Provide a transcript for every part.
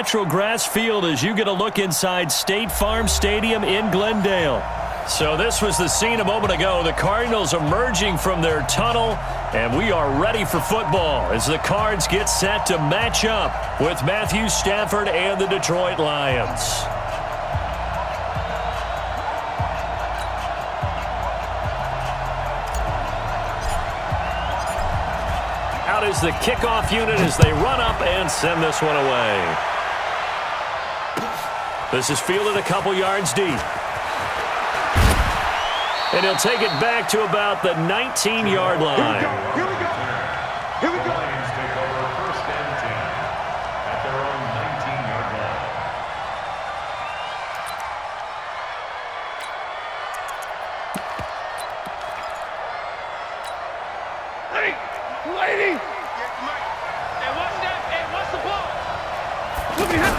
natural grass field as you get a look inside State Farm Stadium in Glendale. So this was the scene a moment ago. The Cardinals emerging from their tunnel, and we are ready for football as the Cards get set to match up with Matthew Stafford and the Detroit Lions. Out is the kickoff unit as they run up and send this one away. This is fielded a couple yards deep. And he'll take it back to about the 19-yard line. Here we go. Here we go. Lions take over first and 10 at their own 19-yard line. Lady! Hey, watch that. Hey, watch the ball. Look at him.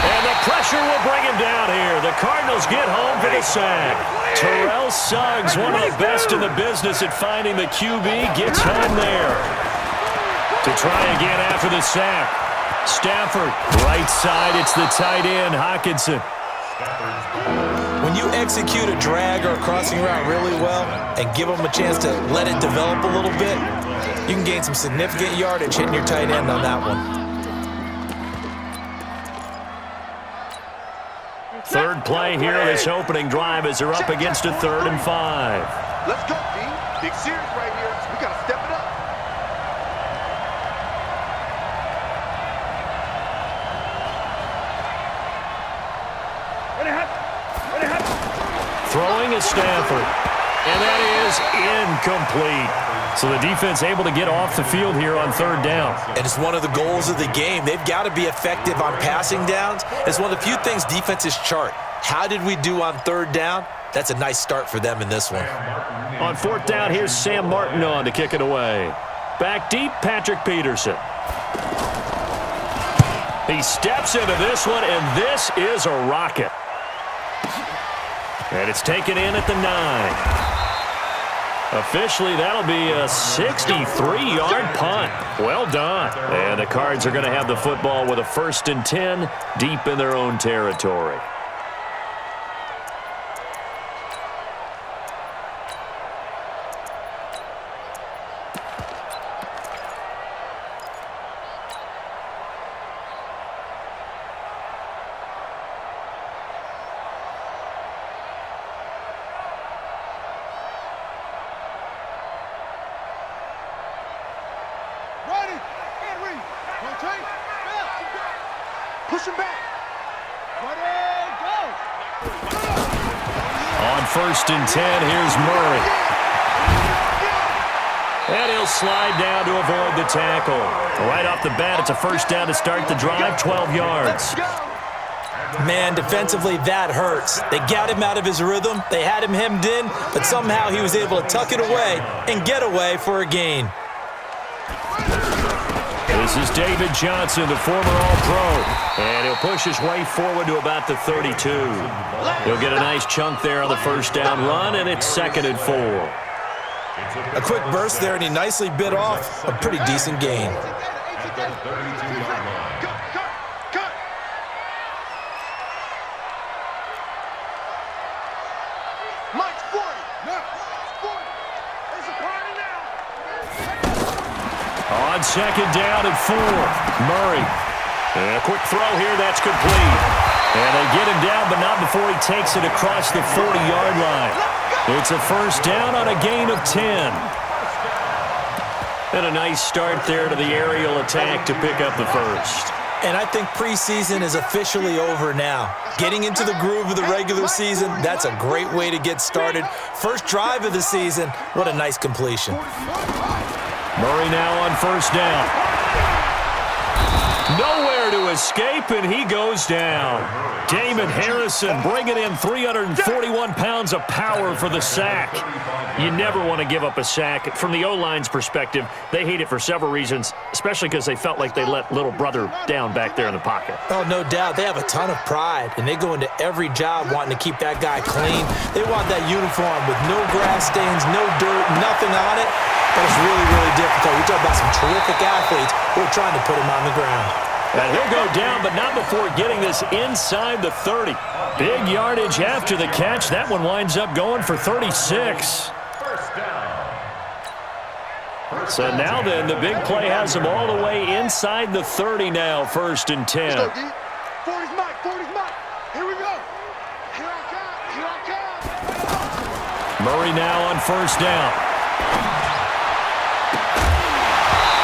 And the pressure will bring him down here. The Cardinals get home for the sack. Terrell Suggs, one of the best in the business at finding the QB, gets home there. To try again after the sack. Stafford, right side, it's the tight end, Hockenson. When you execute a drag or a crossing route really well and give them a chance to let it develop a little bit, you can gain some significant yardage hitting your tight end on that one. Third play here of this opening drive as they're up against a 3rd and 5. Let's go, D. Big series right here. We got to step it up. Throwing is Stafford. And that is incomplete. So the defense able to get off the field here on 3rd down. And it's one of the goals of the game. They've got to be effective on passing downs. It's one of the few things defenses chart. How did we do on 3rd down? That's a nice start for them in this one. On 4th down, here's Sam Martin on to kick it away. Back deep, Patrick Peterson. He steps into this one, and this is a rocket. And it's taken in at the 9. Officially, that'll be a 63-yard punt. Well done. And the Cards are going to have the football with a 1st and 10 deep in their own territory. Push him back. On 1st and 10, here's Murray. And he'll slide down to avoid the tackle. Right off the bat, it's a 1st down to start the drive, 12 yards. Man, defensively, that hurts. They got him out of his rhythm. They had him hemmed in, but somehow he was able to tuck it away and get away for a gain. This is David Johnson, the former All-Pro, and he'll push his way forward to about the 32. He'll get a nice chunk there on the 1st down run, and it's 2nd and 4. A quick burst there, and he nicely bit off a pretty decent gain. On 2nd down and 4, Murray. And a quick throw here, that's complete. And they get him down, but not before he takes it across the 40-yard line. It's a 1st down on a gain of 10. And a nice start there to the aerial attack to pick up the 1st. And I think preseason is officially over now. Getting into the groove of the regular season, that's a great way to get started. First drive of the season, what a nice completion. Murray now on 1st down. Nowhere to escape, and he goes down. Damon Harrison bringing in 341 pounds of power for the sack. You never want to give up a sack. From the O-line's perspective, they hate it for several reasons, especially because they felt like they let little brother down back there in the pocket. Oh, no doubt. They have a ton of pride, and they go into every job wanting to keep that guy clean. They want that uniform with no grass stains, no dirt, nothing on it. But it's really, really difficult. We talk about some terrific athletes who are trying to put him on the ground. And he'll go down, but not before getting this inside the 30. Big yardage after the catch. That one winds up going for 36. So now then, the big play has them all the way inside the 30 now, 1st and 10. 40's Mike, 40's Mike. Here we go. Here I come. Murray now on 1st down.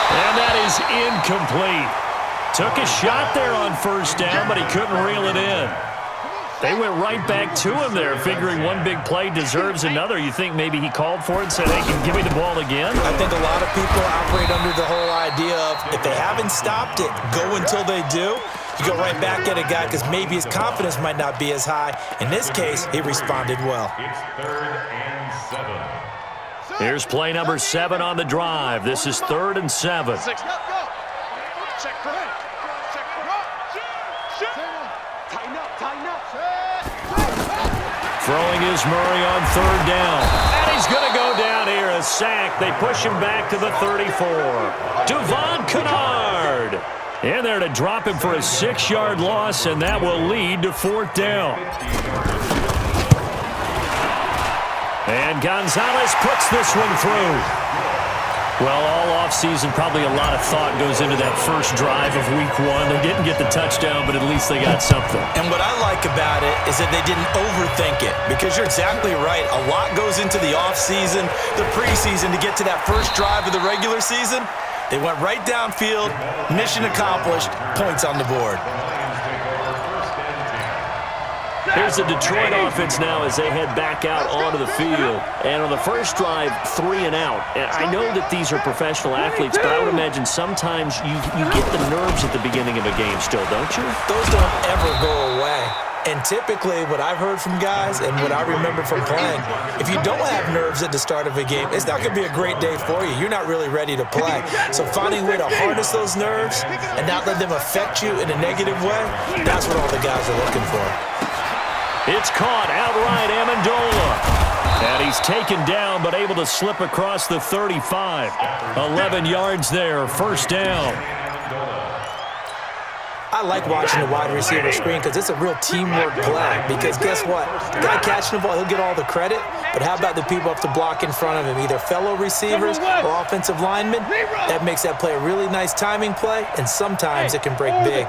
And that is incomplete. Took a shot there on 1st down, but he couldn't reel it in. They went right back to him there, figuring one big play deserves another. You think maybe he called for it and said, hey, give me the ball again? I think a lot of people operate under the whole idea of if they haven't stopped it, go until they do. You go right back at a guy because maybe his confidence might not be as high. In this case, he responded well. It's 3rd and 7. Here's play number 7 on the drive. This is 3rd and 7. Check for it. Check for it. Tighten up, tighten up. Throwing is Murray on 3rd down. And he's going to go down here, a sack. They push him back to the 34. Devon Kennard in there to drop him for a 6-yard loss, and that will lead to 4th down. And Gonzalez puts this one through. Well, all offseason, probably a lot of thought goes into that first drive of week 1. They didn't get the touchdown, but at least they got something. And what I like about it is that they didn't overthink it, because you're exactly right. A lot goes into the offseason, the preseason to get to that first drive of the regular season. They went right downfield, mission accomplished, points on the board. Here's the Detroit offense now as they head back out onto the field. And on the first drive, 3 and out. And I know that these are professional athletes, but I would imagine sometimes you get the nerves at the beginning of a game still, don't you? Those don't ever go away. And typically, what I've heard from guys and what I remember from playing, if you don't have nerves at the start of a game, it's not going to be a great day for you. You're not really ready to play. So finding a way to harness those nerves and not let them affect you in a negative way, that's what all the guys are looking for. It's caught outright, Amendola. And he's taken down, but able to slip across the 35. 11 yards there, 1st down. I like watching the wide receiver screen because it's a real teamwork play. Because guess what? The guy catching the ball, he'll get all the credit. But how about the people up to block in front of him, either fellow receivers or offensive linemen? That makes that play a really nice timing play, and sometimes it can break big.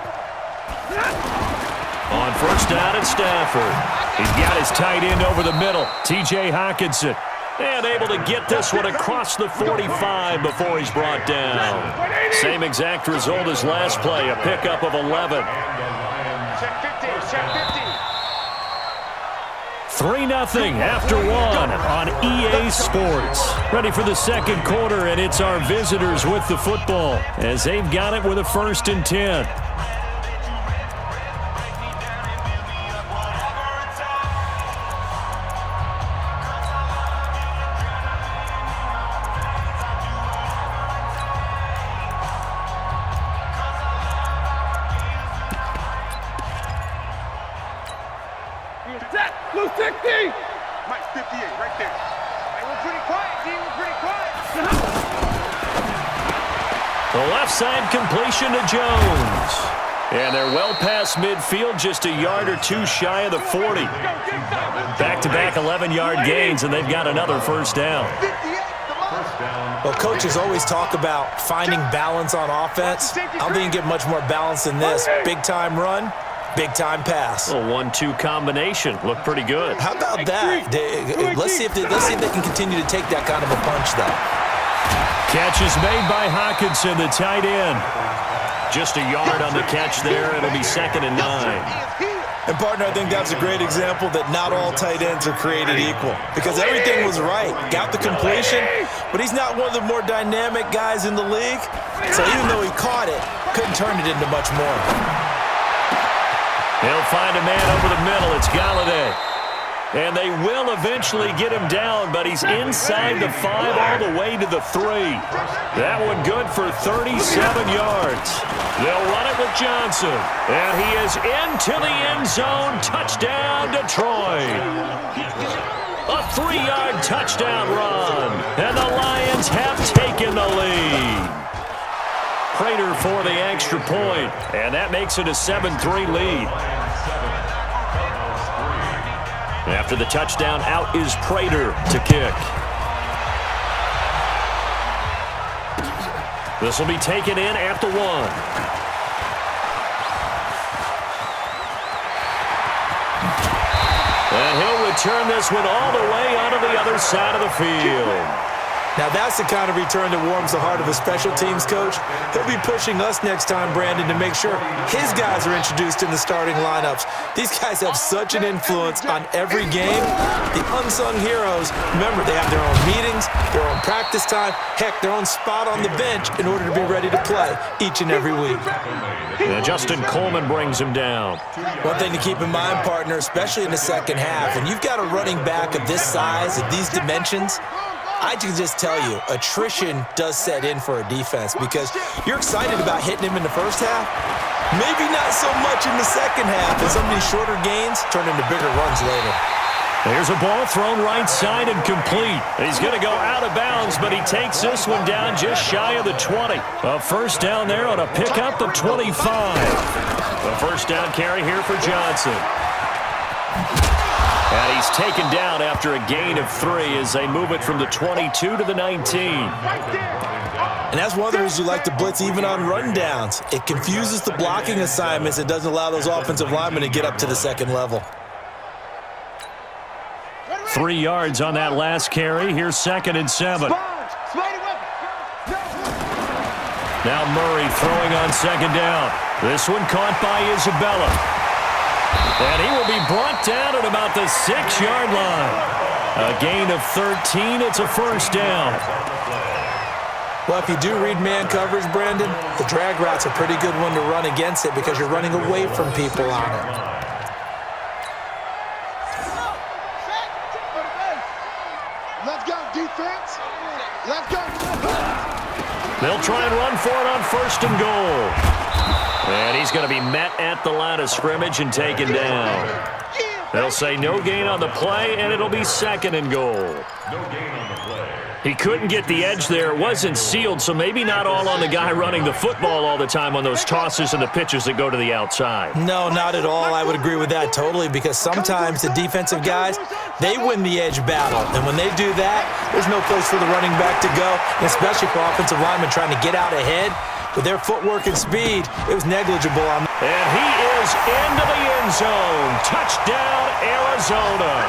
On 1st down at Stafford. He's got his tight end over the middle, T.J. Hockenson. And able to get this one across the 45 before he's brought down. Same exact result as last play, a pickup of 11. Check 50, check 50. 3-0 after 1 on EA Sports. Ready for the second quarter, and it's our visitors with the football as they've got it with a 1st and 10. Blue 60! Mike 58, right there. Hey, we're pretty quiet, G. We're pretty quiet. The left side completion to Jones. And they're well past midfield, just a yard or 2 shy of the 40. Back-to-back 11-yard gains, and they've got another 1st down. Well, coaches always talk about finding balance on offense. I don't think you get much more balance than this. Big-time run, big-time pass. A 1-2 combination. Looked pretty good. How about that? Let's see if they can continue to take that kind of a punch, though. Catch is made by Hockenson, the tight end. Just a yard on the catch there. It'll be 2nd and 9. And, partner, I think that's a great example that not all tight ends are created equal. Because everything was right. Got the completion, but he's not one of the more dynamic guys in the league. So even though he caught it, couldn't turn it into much more. He'll find a man over the middle. It's Galladay. And they will eventually get him down, but he's inside the 5 all the way to the 3. That one good for 37 yards. They'll run it with Johnson. And he is into the end zone. Touchdown, Detroit. A 3-yard touchdown run. And the Lions have taken the lead. Prater for the extra point. And that makes it a 7-3 lead. After the touchdown, out is Prater to kick. This will be taken in at the 1. And he'll return this one all the way onto the other side of the field. Now that's the kind of return that warms the heart of a special teams coach. He'll be pushing us next time, Brandon, to make sure his guys are introduced in the starting lineups. These guys have such an influence on every game. The unsung heroes, remember, they have their own meetings, their own practice time, heck, their own spot on the bench in order to be ready to play each and every week. And Justin Coleman brings him down. One thing to keep in mind, partner, especially in the second half, when you've got a running back of this size, of these dimensions, I can just tell you, attrition does set in for a defense because you're excited about hitting him in the first half. Maybe not so much in the second half, and some of these shorter gains turn into bigger runs later. Here's a ball thrown right side and complete. He's going to go out of bounds, but he takes this one down just shy of the 20. A first down there on a pickup of 25. A first down carry here for Johnson. And he's taken down after a gain of 3 as they move it from the 22 to the 19. And that's one of the reasons you like to blitz even on rundowns. It confuses the blocking assignments and doesn't allow those offensive linemen to get up to the second level. 3 yards on that last carry. Here's 2nd and 7. Now Murray throwing on 2nd down. This one caught by Isabella. And he will be brought down at about the 6-yard line. A gain of 13. It's a first down. Well, if you do read man coverage, Brandon, the drag route's a pretty good one to run against it because you're running away from people on it. Let's go, defense. Let's go. They'll try and run for it on 1st and goal. And he's going to be met at the line of scrimmage and taken down. They'll say no gain on the play, and it'll be 2nd and goal. No gain on the play. He couldn't get the edge there. It wasn't sealed, so maybe not all on the guy running the football all the time on those tosses and the pitches that go to the outside. No, not at all. I would agree with that totally because sometimes the defensive guys, they win the edge battle. And when they do that, there's no place for the running back to go, especially for offensive linemen trying to get out ahead. With their footwork and speed, it was negligible on. And he is into the end zone. Touchdown, Arizona.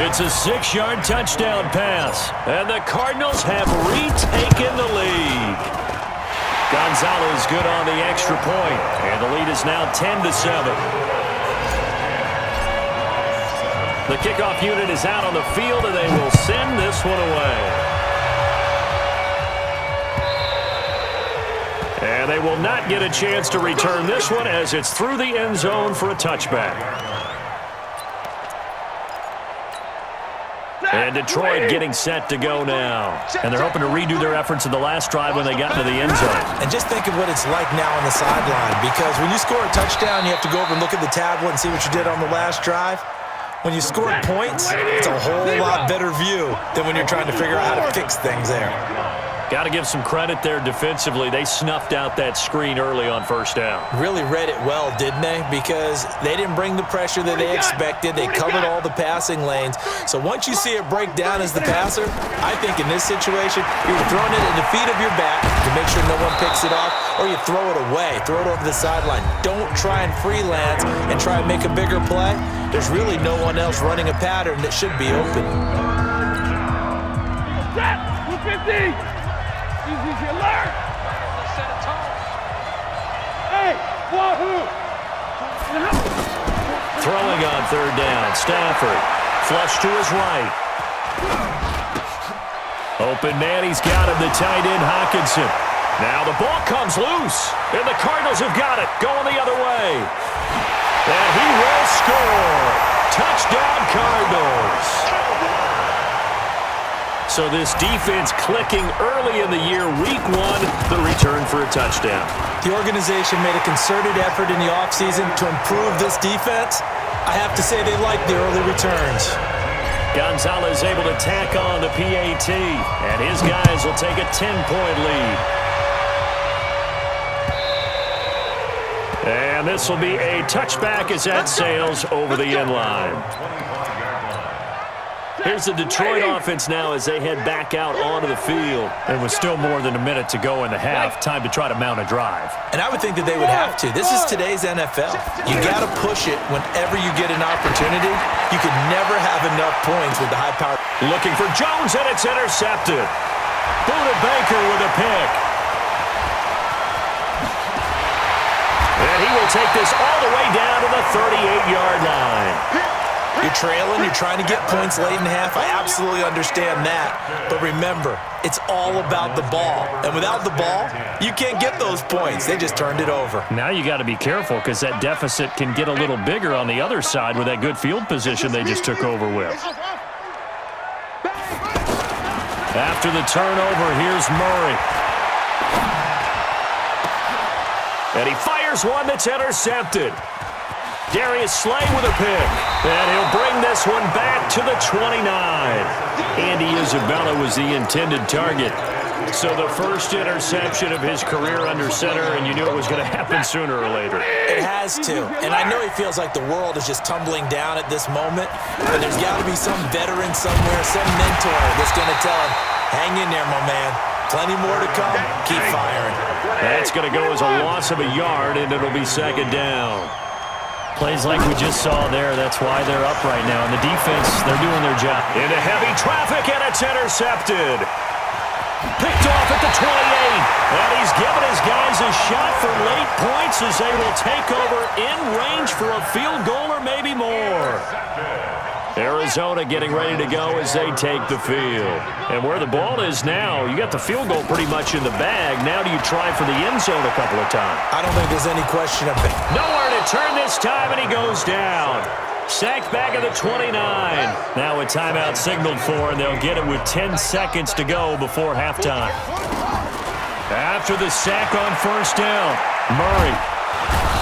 It's a 6-yard touchdown pass. And the Cardinals have retaken the lead. Gonzalez good on the extra point. And the lead is now 10-7. The kickoff unit is out on the field, and they will send this one away. And they will not get a chance to return this one as it's through the end zone for a touchback. And Detroit getting set to go now. And they're hoping to redo their efforts in the last drive when they got into the end zone. And just think of what it's like now on the sideline, because when you score a touchdown, you have to go over and look at the tablet and see what you did on the last drive. When you score points, it's a whole lot better view than when you're trying to figure out how to fix things there. Got to give some credit there defensively. They snuffed out that screen early on first down. Really read it well, didn't they? Because they didn't bring the pressure that they expected. They covered all the passing lanes. So once you see it break down as the passer, I think in this situation, you're throwing it at the feet of your back to make sure no one picks it off, or you throw it away, throw it over the sideline. Don't try and freelance and try and make a bigger play. There's really no one else running a pattern that should be open. Set! 250! Easy, you learn! Set a tone. Hey, wahoo! Throwing on 3rd down, Stafford. Flush to his right. Open man, he's got him, the tight end, Hockenson. Now the ball comes loose, and the Cardinals have got it, going the other way. And he will score. Touchdown, Cardinals. So this defense clicking early in the year, week one, the return for a touchdown. The organization made a concerted effort in the offseason to improve this defense. I have to say they like the early returns. Gonzalez able to tack on the PAT, and his guys will take a 10-point lead. And this will be a touchback as that sails over the end line. Here's the Detroit offense now as they head back out onto the field. There was still more than a minute to go in the half. Time to try to mount a drive. And I would think that they would have to. This is today's NFL. You got to push it whenever you get an opportunity. You can never have enough points with the high power. Looking for Jones, and it's intercepted. Buda Baker with a pick. And he will take this all the way down to the 38-yard line. You're trailing, you're trying to get points late in half. I absolutely understand that. But remember, it's all about the ball. And without the ball, you can't get those points. They just turned it over. Now you got to be careful because that deficit can get a little bigger on the other side with that good field position they just took over with. After the turnover, here's Murray. And he fires one that's intercepted. Darius Slay with a pick. And he'll bring this one back to the 29. Andy Isabella was the intended target. So the first interception of his career under center, and you knew it was going to happen sooner or later. It has to. And I know he feels like the world is just tumbling down at this moment. But there's got to be some veteran somewhere, some mentor that's going to tell him, hang in there, my man. Plenty more to come. Keep firing. That's going to go as a loss of a yard, and it'll be second down. Plays like we just saw there, that's why they're up right now. And the defense, they're doing their job. Into heavy traffic, and it's intercepted. Picked off at the 28. And he's given his guys a shot for late points as they will take over in range for a field goal or maybe more. Arizona getting ready to go as they take the field. And where the ball is now, you got the field goal pretty much in the bag. Now do you try for the end zone a couple of times? I don't think there's any question of it. Nowhere to turn this time, and he goes down. Sacked back at the 29. Now a timeout signaled for, and they'll get it with 10 seconds to go before halftime. After the sack on first down, Murray.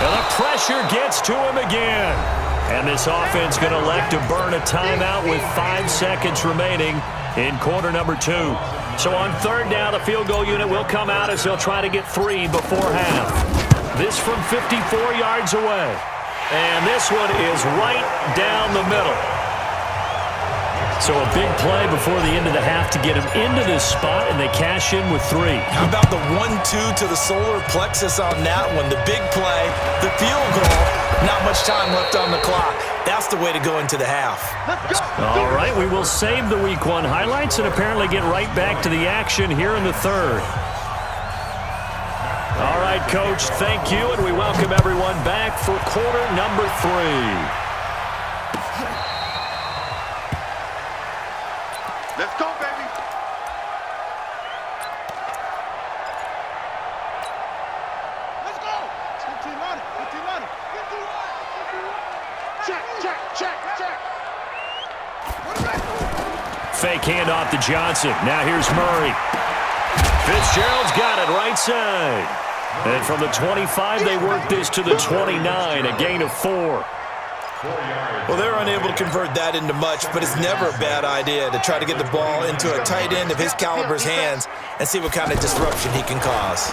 And the pressure gets to him again. And this offense going to elect to burn a timeout with 5 seconds remaining in quarter number 2. So on third down, the field goal unit will come out as they'll try to get 3 before half. This from 54 yards away. And this one is right down the middle. So a big play before the end of the half to get him into this spot, and they cash in with 3. How about the 1-2 to the solar plexus on that one? The big play, the field goal, not much time left on the clock. That's the way to go into the half. All right, we will save the Week 1 highlights and apparently get right back to the action here in the third. All right, Coach, thank you, and we welcome everyone back for quarter number 3. Let's go, baby. Let's go. 15 on it. 15 on it. 51. Check. Fake handoff to Johnson. Now here's Murray. Fitzgerald's got it right side. And from the 25, they work this to the 29, a gain of 4. Well, they're unable to convert that into much, but it's never a bad idea to try to get the ball into a tight end of his caliber's hands and see what kind of disruption he can cause.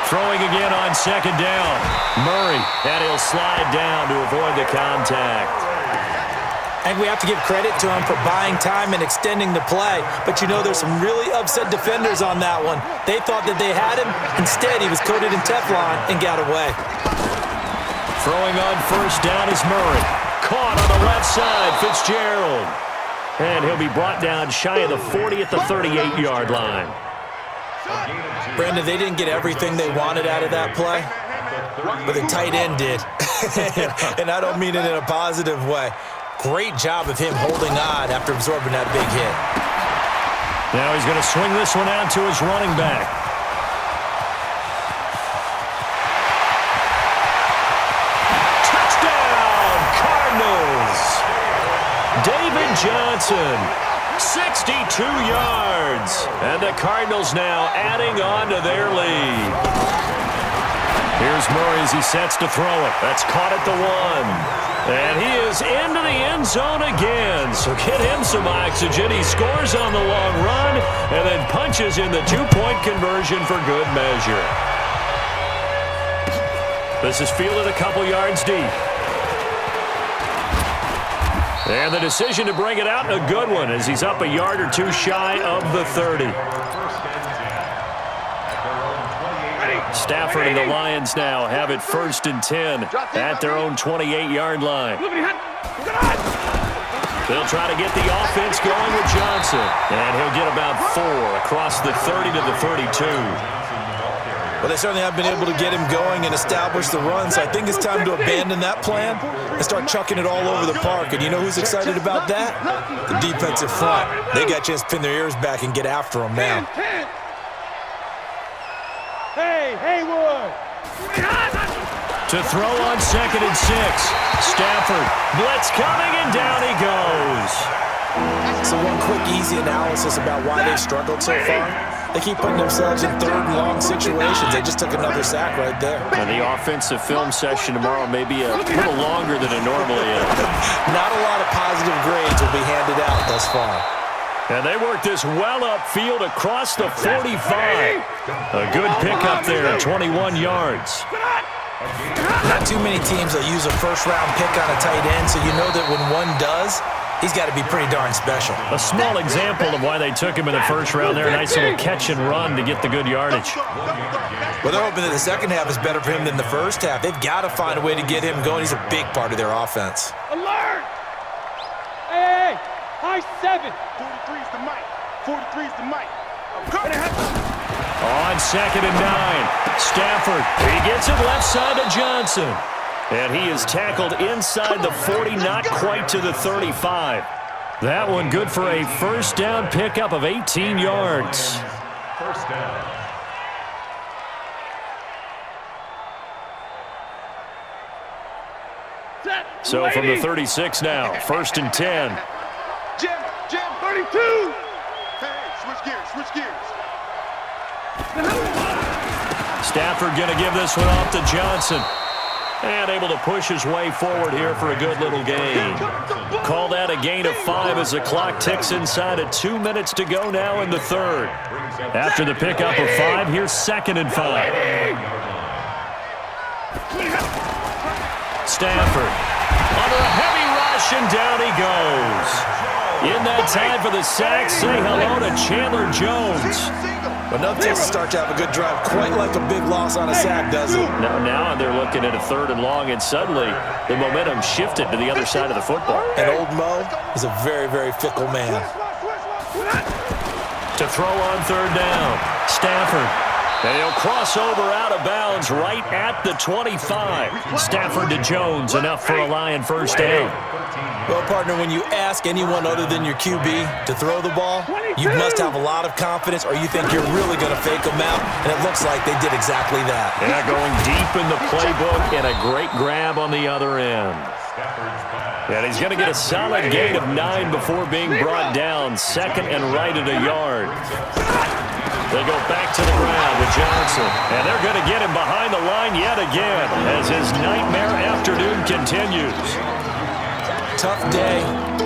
Throwing again on second down. Murray, and he'll slide down to avoid the contact. I think we have to give credit to him for buying time and extending the play, but you know there's some really upset defenders on that one. They thought that they had him. Instead, he was coated in Teflon and got away. Throwing on first down is Murray. Caught on the left side, Fitzgerald. And he'll be brought down shy of the 40 at the 38-yard line. Brandon, they didn't get everything they wanted out of that play, but the tight end did. And I don't mean it in a positive way. Great job of him holding on after absorbing that big hit. Now he's going to swing this one out to his running back. Johnson. 62 yards. And the Cardinals now adding on to their lead. Here's Murray as he sets to throw it. That's caught at the 1. And he is into the end zone again. So get him some oxygen. He scores on the long run and then punches in the 2-point conversion for good measure. This is fielded a couple yards deep. And the decision to bring it out, a good one, as he's up a yard or two shy of the 30. Stafford and the Lions now have it 1st and 10 at their own 28-yard line. They'll try to get the offense going with Johnson. And he'll get about 4 across the 30 to the 32. Well, they certainly have been able to get him going and establish the run, so I think it's time to abandon that plan and start chucking it all over the park. And you know who's excited about that? The defensive front. They got a chance to pin their ears back and get after him now. Hey, Haywood! To throw on 2nd and 6. Stafford, blitz coming, and down he goes. So one quick, easy analysis about why they've struggled so far. They keep putting themselves in 3rd and long situations. They just took another sack right there. And the offensive film session tomorrow may be a little longer than it normally is. Not a lot of positive grades will be handed out thus far. And they work this well upfield across the 45. A good pickup there, 21 yards. Not too many teams will use a first-round pick on a tight end, so you know that when one does, he's got to be pretty darn special. A small example of why they took him in the 1st round there. A nice little catch and run to get the good yardage. Well, they're hoping that the second half is better for him than the first half. They've got to find a way to get him going. He's a big part of their offense. Alert! Hey! High 7! 43's the mic. 43's the mic. I'm coming. On 2nd and 9. Stafford, he gets it left side to Johnson. And he is tackled inside the 40, not quite to the 35. That one good for a 1st down pickup of 18 yards. 1st down. So from the 36 now, 1st and 10. Jim, 32! Hey, switch gears. Stafford going to give this one off to Johnson. And able to push his way forward here for a good little gain. Call that a gain of 5 as the clock ticks inside of 2 minutes to go now in the 3rd. After the pickup of 5, here's 2nd and 5. Stafford under a heavy rush, and down he goes. In that time for the sack, say hello to Chandler Jones. But nothing takes to start to have a good drive quite like a big loss on a sack, does it? Now they're looking at a 3rd and long, and suddenly the momentum shifted to the other side of the football. And old Mo is a very, very fickle man. To throw on 3rd down, Stafford. And he'll cross over out of bounds right at the 25. Stafford to Jones, enough for a Lion 1st down. Well, partner, when you ask anyone other than your QB to throw the ball, you must have a lot of confidence, or you think you're really going to fake them out, and it looks like they did exactly that. Yeah, going deep in the playbook, and a great grab on the other end. And he's going to get a solid gain of 9 before being brought down, 2nd and right at a yard. They go back to the ground with Johnson, and they're going to get him behind the line yet again as his nightmare afternoon continues. Tough day,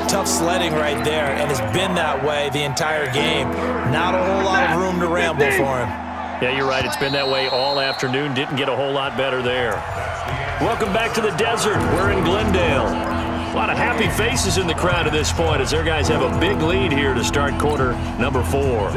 tough sledding right there, and it's been that way the entire game. Not a whole lot of room to ramble for him. Yeah, you're right. It's been that way all afternoon. Didn't get a whole lot better there. Welcome back to the desert. We're in Glendale. A lot of happy faces in the crowd at this point as their guys have a big lead here to start quarter number 4.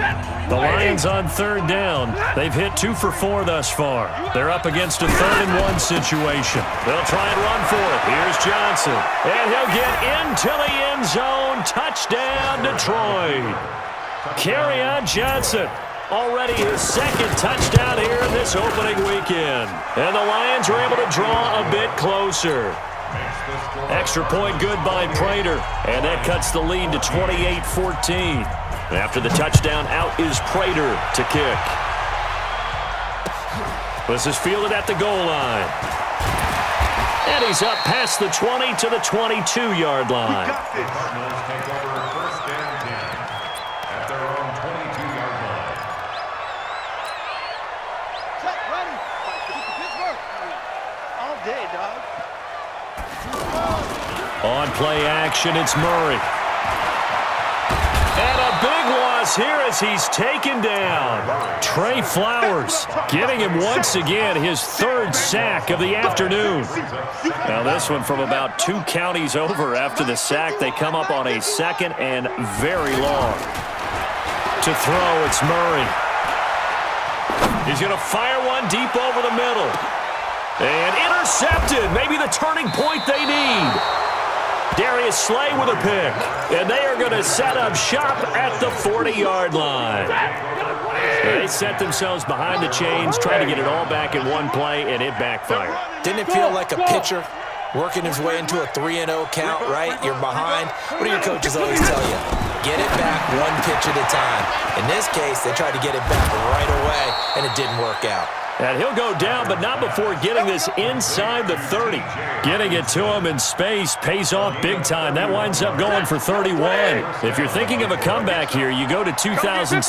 The Lions on 3rd down. They've hit 2 for 4 thus far. They're up against a 3rd and 1 situation. They'll try and run for it. Here's Johnson. And he'll get into the end zone. Touchdown, Detroit. Carry on Johnson. Already his 2nd touchdown here in this opening weekend. And the Lions are able to draw a bit closer. Extra point good by Prater, and that cuts the lead to 28-14. After the touchdown, out is Prater to kick. This is fielded at the goal line. And he's up past the 20 to the 22-yard line. Cardinals take over first and 10 at their own 22-yard line. Set, ready. Pittsburgh. All day, dog. On play action, it's Murray. And a big loss here as he's taken down. Trey Flowers giving him once again his third sack of the afternoon. Now this one from about 2 counties over after the sack. They come up on a second and very long. To throw, it's Murray. He's going to fire one deep over the middle. And intercepted. Maybe the turning point they need. Darius Slay with a pick. And they are going to set up shop at the 40-yard line. They set themselves behind the chains, trying to get it all back in one play, and it backfired. Didn't it feel like a pitcher working his way into a 3-0 count, right? You're behind. What do your coaches always tell you? Get it back one pitch at a time. In this case, they tried to get it back right away, and it didn't work out. And he'll go down, but not before getting this inside the 30. Getting it to him in space pays off big time. That winds up going for 31. If you're thinking of a comeback here, you go to 2016.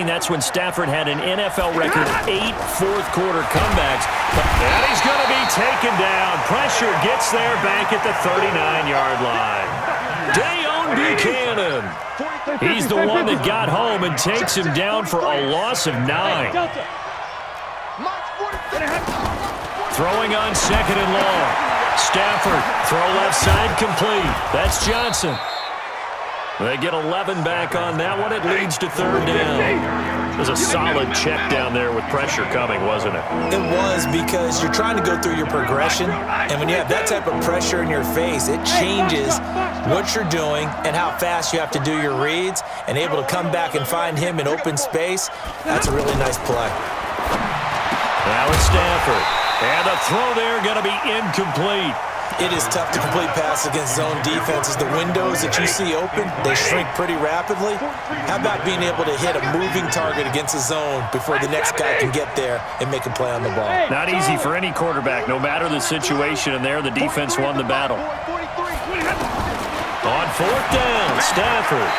That's when Stafford had an NFL record 8 fourth-quarter comebacks. And he's going to be taken down. Pressure gets there back at the 39-yard line. Dayon Buchanan. He's the one that got home and takes him down for a loss of 9. Throwing on second and long. Stafford, throw left side complete. That's Johnson. They get 11 back on that one. It leads to third down. It was a solid check down there with pressure coming, wasn't it? It was, because you're trying to go through your progression, and when you have that type of pressure in your face, it changes what you're doing and how fast you have to do your reads, and able to come back and find him in open space. That's a really nice play. Now it's Stafford. And the throw there going to be incomplete. It is tough to complete passes against zone defenses. The windows that you see open, they shrink pretty rapidly. How about being able to hit a moving target against a zone before the next guy can get there and make a play on the ball? Not easy for any quarterback, no matter the situation. And there, the defense won the battle. On fourth down, Stafford.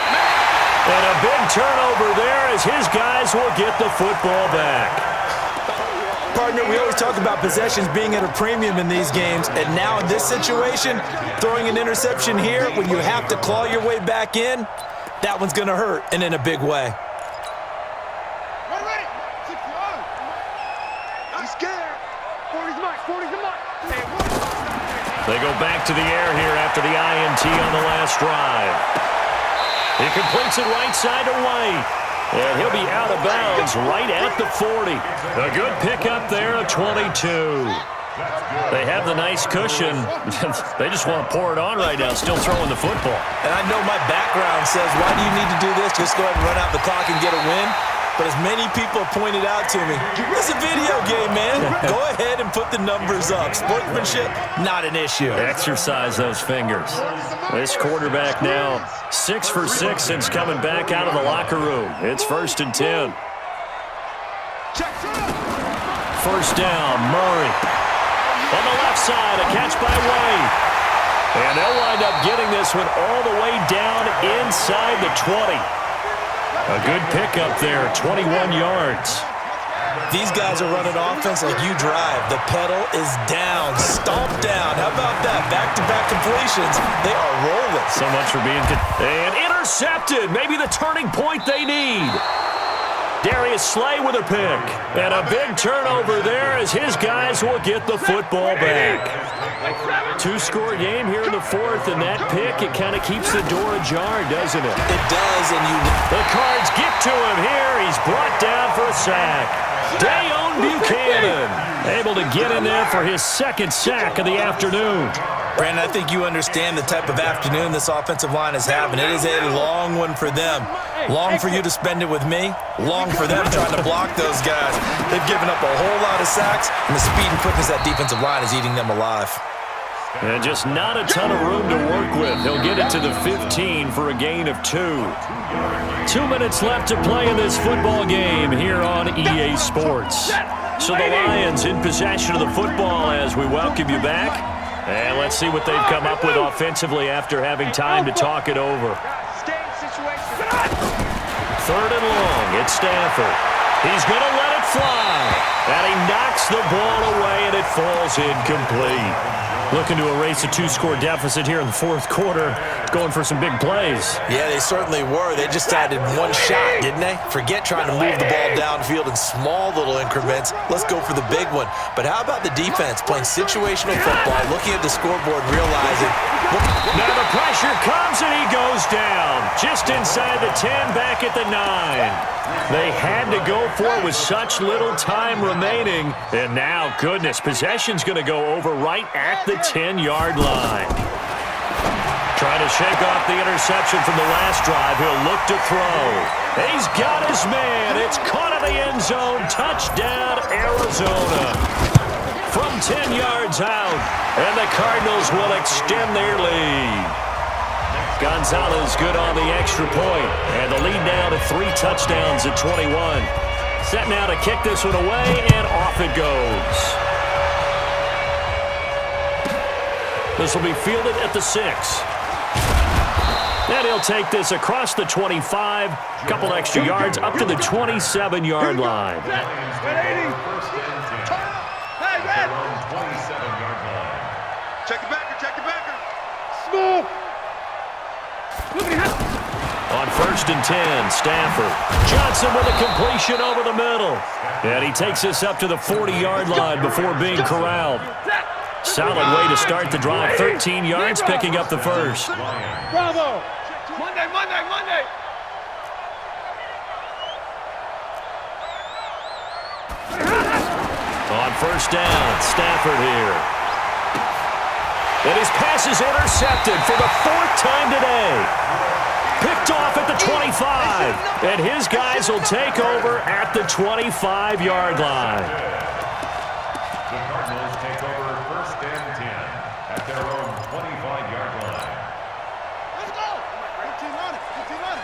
And a big turnover there as his guys will get the football back. Partner, we always talk about possessions being at a premium in these games, and now in this situation, throwing an interception here when you have to claw your way back in, that one's going to hurt, and in a big way. Ready. I'm scared. 40's mine. 40's mine. They go back to the air here after the INT on the last drive. He completes it right side to White. And he'll be out of bounds right at the 40. A good pickup there, a 22. They have the nice cushion. They just want to pour it on right now, still throwing the football. And I know my background says, why do you need to do this? Just go ahead and run out the clock and get a win. But as many people have pointed out to me, it's a video game, man. Go ahead and put the numbers up. Sportsmanship, not an issue. Exercise those fingers. This quarterback now 6 for 6 since coming back out of the locker room. It's 1st and 10. First down, Murray. On the left side, a catch by White. And they'll wind up getting this one all the way down inside the 20. A good pickup there, 21 yards. These guys are running offense like you drive. The pedal is down, stomp down. How about that? Back-to-back completions. They are rolling. So much for being and intercepted. Maybe the turning point they need. Darius Slay with a pick. And a big turnover there as his guys will get the football back. 2-score game here in the 4th, and that pick, it kind of keeps the door ajar, doesn't it? It does, and the Cards get to him here. He's brought down for a sack. Dayon Buchanan able to get in there for his 2nd sack of the afternoon. Brandon, I think you understand the type of afternoon this offensive line is having. It is a long one for them. Long for you to spend it with me. Long for them trying to block those guys. They've given up a whole lot of sacks, and the speed and quickness of that defensive line is eating them alive. And just not a ton of room to work with. He'll get it to the 15 for a gain of 2. 2 minutes left to play in this football game here on EA Sports. So the Lions in possession of the football as we welcome you back. And let's see what they've come up with offensively after having time to talk it over. Third and long, it's Stafford. He's going to let it fly. And he knocks the ball away, and it falls incomplete. Looking to erase a two-score deficit here in the fourth quarter. Going for some big plays. Yeah, they certainly were. They just added one shot, didn't they? Forget trying to move the ball downfield in small little increments. Let's go for the big one. But how about the defense playing situational football, looking at the scoreboard and realizing... Now the pressure comes, and he goes down. Just inside the 10, back at the 9. They had to go for it with such little time remaining. And now, goodness, possession's going to go over right at the 10-yard line. Trying to shake off the interception from the last drive. He'll look to throw. He's got his man. It's caught in the end zone. Touchdown, Arizona. From 10 yards out. And the Cardinals will extend their lead. Gonzalez good on the extra point. And the lead now to 3 touchdowns at 21. Set now to kick this one away, and off it goes. This will be fielded at the 6. And he'll take this across the 25. Couple extra yards up to the 27-yard line. Check the backer, check the backer. Smooth. On first and 10, Stafford. Johnson with a completion over the middle. And he takes this up to the 40-yard line before being corralled. Solid way to start the drive. 13 yards, picking up the first. Bravo. Monday, Monday, Monday. On first down, Stafford here. And his pass is intercepted for the 4th time today. Picked off at the 25. And his guys will take over at the 25-yard line. The Cardinals take over first and 10 at their own 25-yard line. Let's go. 15 on it. 15 on it.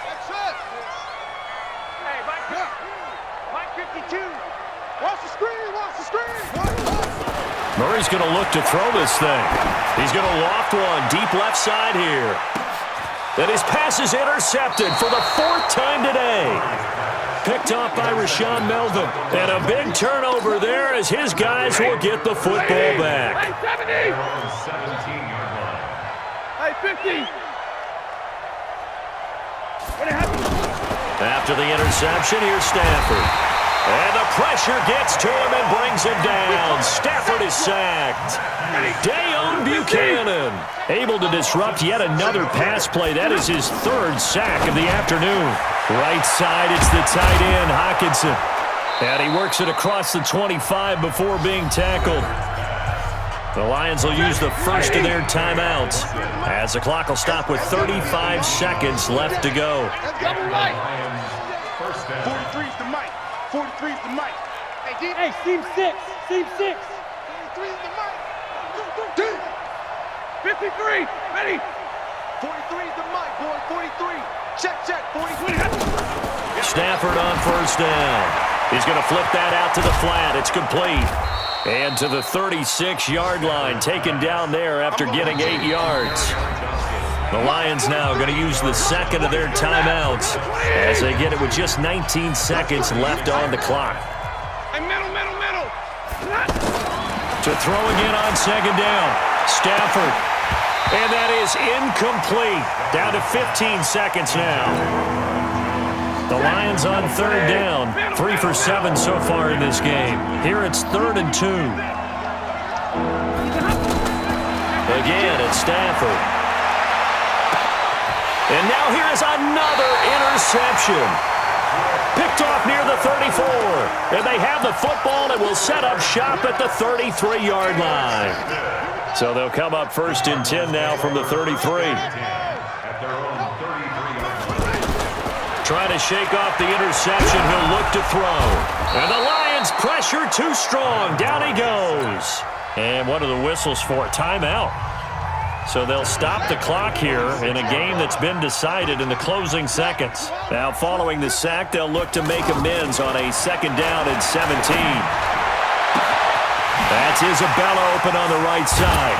That's it. Hey, Mike 52. Watch the screen. Watch the screen. Murray's going to look to throw this thing. He's going to loft one deep left side here. And his pass is intercepted for the 4th time today. Picked off by Rashawn Melvin. And a big turnover there as his guys will get the football back. Hey, 17-yard line. Hey, 50. After the interception, here's Stafford. And the pressure gets to him and brings him down. Stafford is sacked. Dayon Buchanan able to disrupt yet another pass play. That is his 3rd sack of the afternoon. Right side, it's the tight end, Hockenson. And he works it across the 25 before being tackled. The Lions will use the first of their timeouts as the clock will stop with 35 seconds left to go. 43's the mic. 43's the mic. Hey, seam 6. Seam 6. 43's the mic. 53. Ready. 43's the mic, boy. 43. Check. 43. Stafford on first down. He's going to flip that out to the flat. It's complete. And to the 36-yard line, taken down there after getting 8 yards. The Lions now going to use the second of their timeouts as they get it with just 19 seconds left on the clock. Hey, middle. To throw again on second down. Stafford. And that is incomplete. Down to 15 seconds now. The Lions on third down. 3 for 7 so far in this game. Here it's 3rd and 2. Again, it's Stafford. And now here is another interception. Picked off near the 34. And they have the football and will set up shop at the 33-yard line. So they'll come up first and 10 now from the 33. Trying to shake off the interception. He'll look to throw. And the Lions pressure too strong. Down he goes. And what are the whistles for? Timeout. So they'll stop the clock here in a game that's been decided in the closing seconds. Now following the sack, they'll look to make amends on a second down and 17. That's Isabella open on the right side.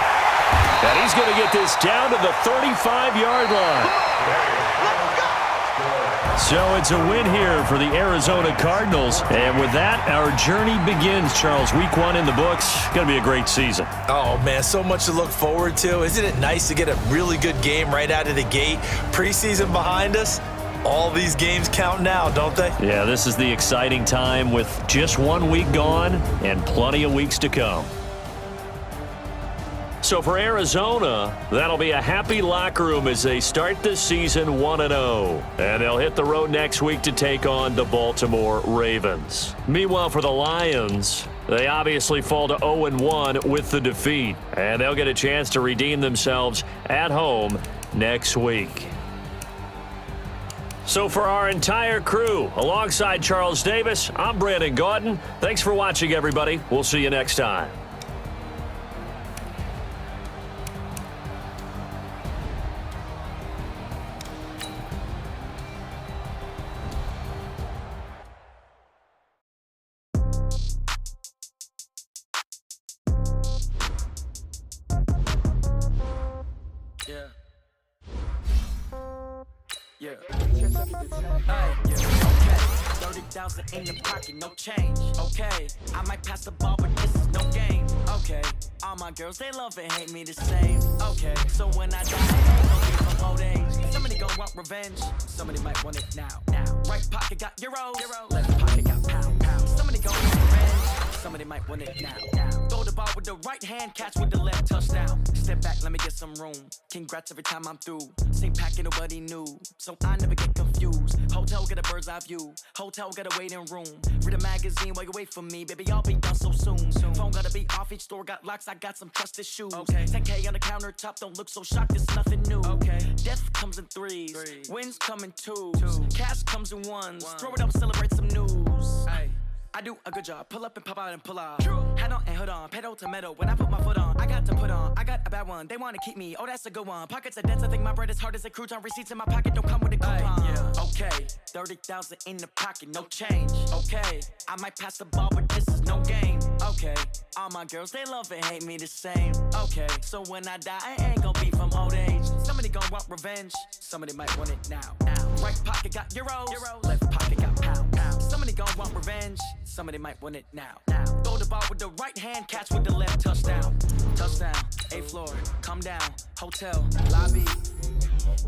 And he's going to get this down to the 35-yard line. So it's a win here for the Arizona Cardinals. And with that, our journey begins, Charles. Week 1 in the books. Going to be a great season. Oh, man, so much to look forward to. Isn't it nice to get a really good game right out of the gate? Preseason behind us. All these games count now, don't they? Yeah, this is the exciting time with just 1 week gone and plenty of weeks to come. So for Arizona, that'll be a happy locker room as they start the season 1-0. And they'll hit the road next week to take on the Baltimore Ravens. Meanwhile, for the Lions, they obviously fall to 0-1 with the defeat. And they'll get a chance to redeem themselves at home next week. So for our entire crew, alongside Charles Davis, I'm Brandon Gaudin. Thanks for watching, everybody. We'll see you next time. Yeah. Hey, okay. 30,000 in the pocket, no change. Okay, I might pass the ball, but this is no game. Okay, all my girls, they love and hate me the same. Okay, so when I die, I ain't gonna be from old age. Somebody gon' want revenge. Somebody might want it now. Right pocket got euros. Left pocket got pound. Somebody gon' want revenge. Somebody might want it now. Throw the ball with the right hand, catch with the left, touchdown. Step back, let me get some room. Congrats every time I'm through. Same packet, nobody knew, so I never get confused. Hotel get a bird's eye view. Hotel got a waiting room. Read a magazine while you wait for me, baby. I'll be done so soon. Phone gotta be off, each store got locks. I got some trusted shoes. 10K on the countertop, don't look so shocked. It's nothing new. Death comes in threes. Wins come in twos. Cash comes in ones. Throw it up, celebrate some news. I do a good job. Pull up and pop out and pull out. Head on and hood on. Pedal to metal. When I put my foot on, I got to put on. I got a bad one. They want to keep me. Oh, that's a good one. Pockets are dense. I think my bread is hard as a crouton. Receipts in my pocket don't come with a coupon. Okay, 30,000 in the pocket, no change. Okay, I might pass the ball, but this is no game. Okay, all my girls, they love and hate me the same. Okay, so when I die, I ain't gonna be from old age. Somebody gon' want revenge. Somebody might want it now. Right pocket got euros. Left pocket got pound. Somebody gon' want revenge. Somebody might want it now. Throw the ball with the right hand, catch with the left, touchdown. Touchdown, 8th floor, come down, hotel, lobby.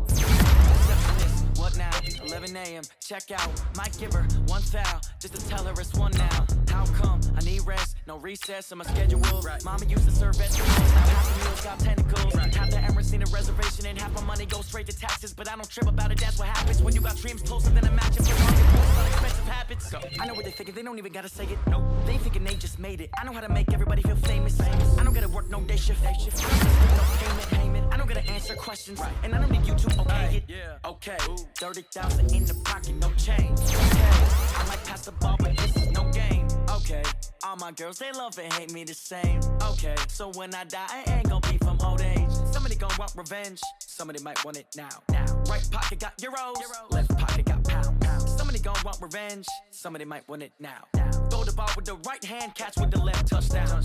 Receptionist, what now? 11 a.m., check out. Might give her one foul, just to tell her it's one now. How come? I need rest, no recess in my schedule. Mama used to serve vegetables, now half the meals got tentacles. Half the Emirates need a reservation and half my money goes straight to taxes. But I don't trip about it, that's what happens when you got dreams closer than a match. Expensive habits. I know what they're thinking, they don't even gotta say it. No, they thinking they just made it. I know how to make everybody feel famous. I don't gotta work no day shift. I don't gotta no payment. I don't gotta answer questions. And I don't need you to okay it. Okay, 30,000 in the pocket, no change. Okay, I might pass the ball, but this is no game. Okay, all my girls, they love and hate me the same. Okay, so when I die, I ain't gonna be from old age. Somebody gon' want revenge. Somebody might want it now. Right pocket got euros. Left pocket got pound. Somebody gon' want revenge. Somebody might want it now. Throw the ball with the right hand, catch with the left, touchdown.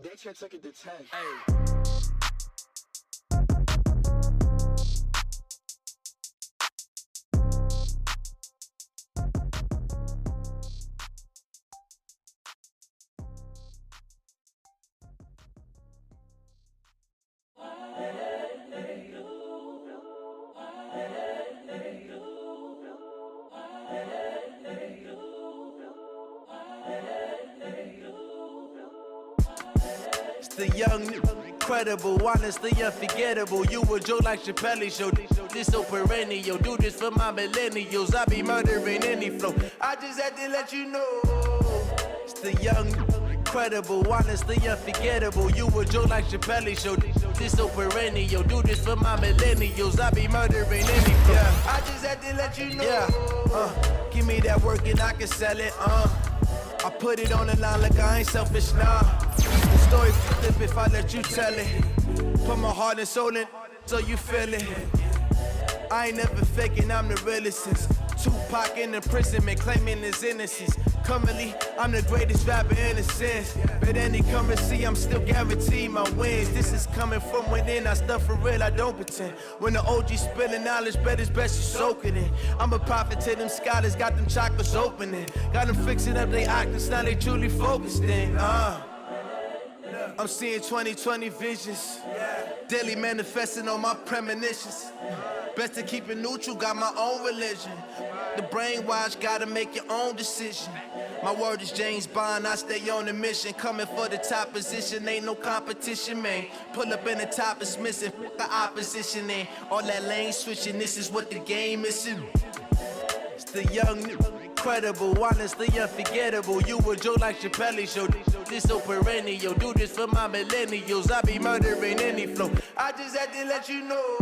They can't take it to 10. Hey. The young, incredible, honestly unforgettable. You a joke like Mpl show. This so perennial. Do this for my millennials. I be murdering any flow. I just had to let you know. It's the young, incredible, honestly unforgettable. You a joke like Mpl show. This so perennial. Do this for my millennials. I be murdering any flow. I just had to let you know. Give me that work and I can sell it. I put it on the line like I ain't selfish, nah. The story flip if I let you tell it. Put my heart and soul in so you feel it. I ain't never faking, I'm the realest since Tupac in imprisonment, claiming his innocence. Currently, I'm the greatest rapper in a sense. But any currency, I'm still guaranteed my wins. This is coming from within, I stuff for real, I don't pretend. When the OG spilling knowledge, bet it's best you soak it in. I'm a prophet to them scholars, got them chakras opening. Got them fixing up they octaves, now they truly focused in. I'm seeing 2020 visions. Daily manifesting on my premonitions. Best to keep it neutral, got my own religion. The brainwash, gotta make your own decision. My word is James Bond, I stay on a mission. Coming for the top position, ain't no competition, man. Pull up in the top, it's missing, the opposition, and all that lane switching, this is what the game is. It's the young, incredible, honestly unforgettable. You a joke like Mpl show, this so perennial. Do this for my millennials, I be murdering any flow. I just had to let you know.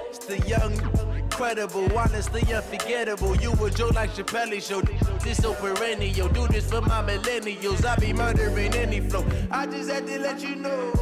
It's the young, incredible, honestly unforgettable. You a joke like Mpl show, this so perennial. Do this for my millennials, I be murdering any flow. I just had to let you know.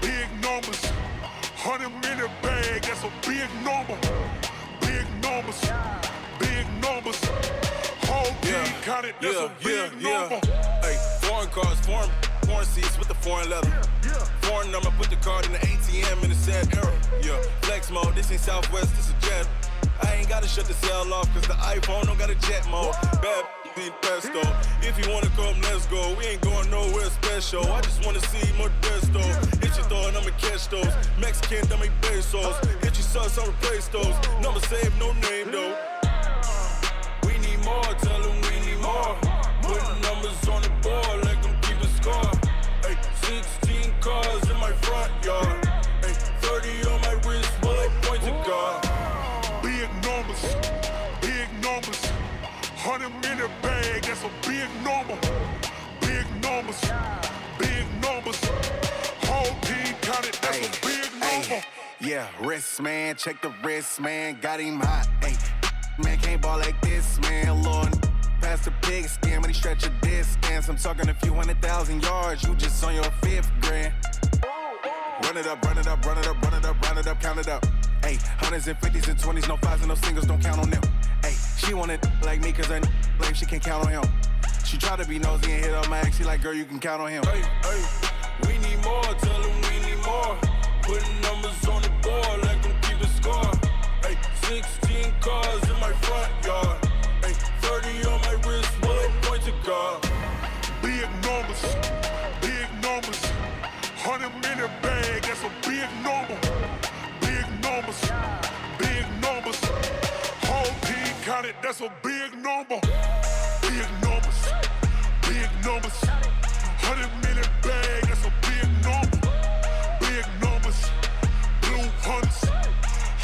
Big numbers, 100 in the bag, that's a big number. Big numbers, whole team counted, that's a big number. Hey, foreign cars, foreign seats with the foreign leather. Foreign number, put the card in the ATM in the sad era. Yeah, flex mode, this ain't Southwest, this is jet. I ain't gotta shut the cell off, cause the iPhone don't got a jet mode. Bad be pesto. If you wanna come, let's go. We ain't going nowhere special. I just wanna see more desto. Hit your thought, I'ma catch those. Mexican, dummy pesos. Hit your sauce, I'll replace those. Number saved, no name though. We need more, tell them we need more. Putting numbers on the board, let them keep a score. Hey, 16 cars in my front yard. Hey, 30 on my wrist, while I point to God. Big numbers, 100 in the bag, that's a big number. Big numbers, whole team counted, that's a big number. Yeah, wrist man, check the wrist man, got him hot. Hey, man can't ball like this, man. Lord, past the pig skin, but he stretch a distance. I'm talking a few 100,000 yards, you just on your 5th grand. Run it up, count it up. Hey, hundreds and 50s and 20s, no 5s and no singles, don't count on them. Hey, she want it like me, cause her like she can't count on him. She try to be nosy and hit up my ex, she like, girl, you can count on him. Hey, we need more, tell them we need more. Putting numbers on the board, let them keep a score. Hey, 16 cars in my front yard. Hey, 30 on my wrist, while I point to God. Big numbers, 100 in the bag, that's a big number. Big numbers, whole team counted, that's a big number. Big numbers, 100 million bag, that's a big number. Big numbers, blue hunts,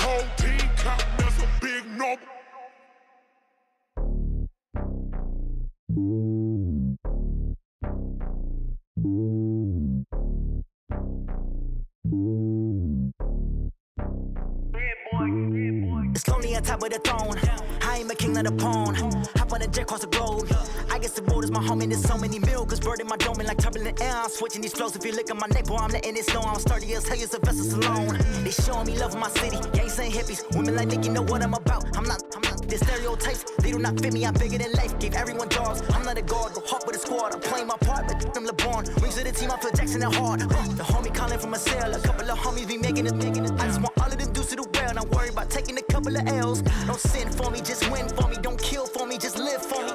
whole team counting, that's a big number. It's lonely on top of the throne. I ain't a king of the pawn. Hop on a jet across the globe. I guess the road is my home and there's so many miracles burning my dome like turbulent air. I'm switching these flows. If you look at my neck, boy, I'm letting it slow. I'm sturdy as hell, it's a vessel alone. They showing me love in my city. Gangs ain't hippies. Women like Nick, you know what I'm about. I'm not the stereotypes. They do not fit me. I'm bigger than life. Gave everyone jobs. I'm not a guard. Go hard with a squad. I'm playing my part, but I'm LeBron. Wings of the team, I feel Jackson and hard. The homie calling from a cell. A couple of homies be making it. I just want all of them dudes to the well. Not worry about taking a couple of L's. Don't sin for me, just win for me. Don't kill for me, just live for me.